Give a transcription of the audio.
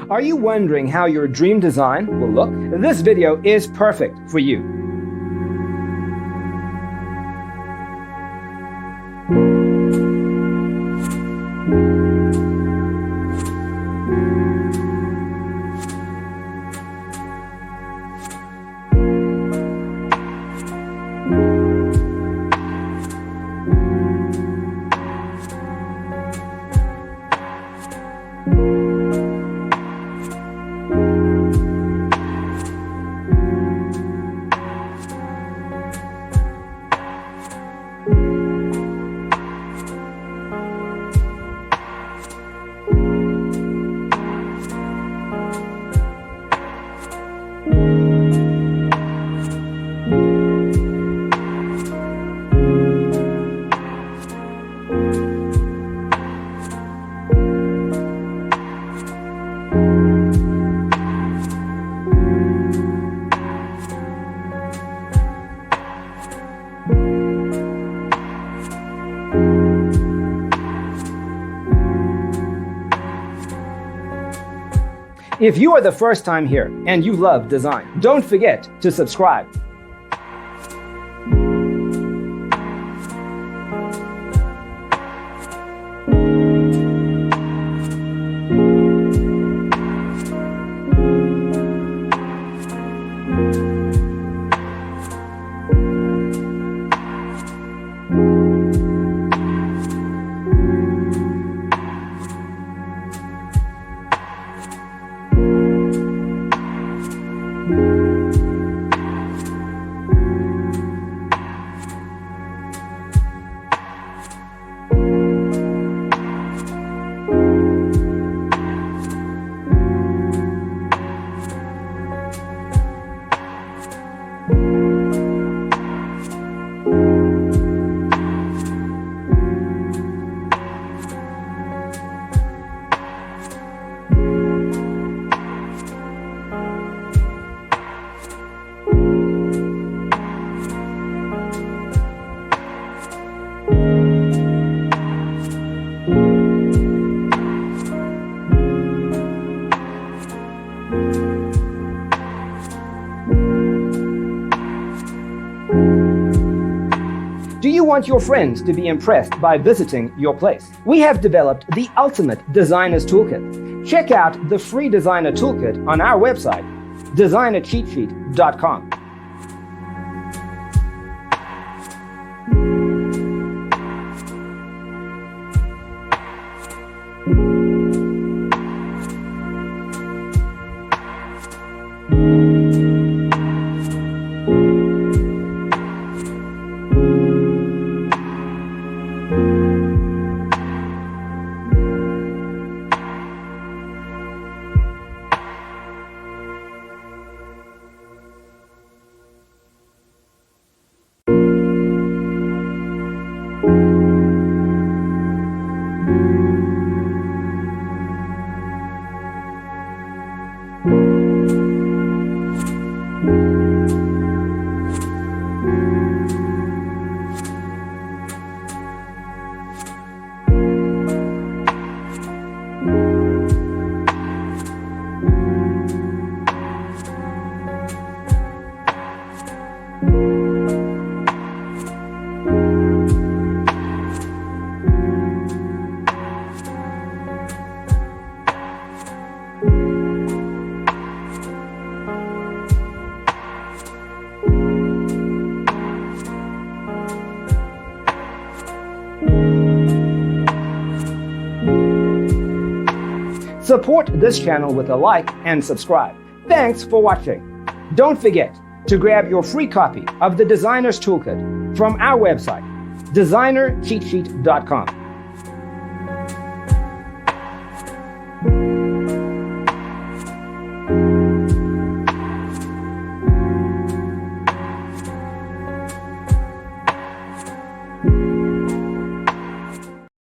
Are you wondering how your dream design will look? This video is perfect for you. If you are the first time here and you love design, don't forget to subscribe. Do you want your friends to be impressed by visiting your place? We have developed the ultimate designer's toolkit. Check out the free designer toolkit on our website, designercheatsheet.com. Support this channel with a like and subscribe. Thanks for watching. Don't forget to grab your free copy of the Designer's Toolkit from our website, designercheatsheet.com.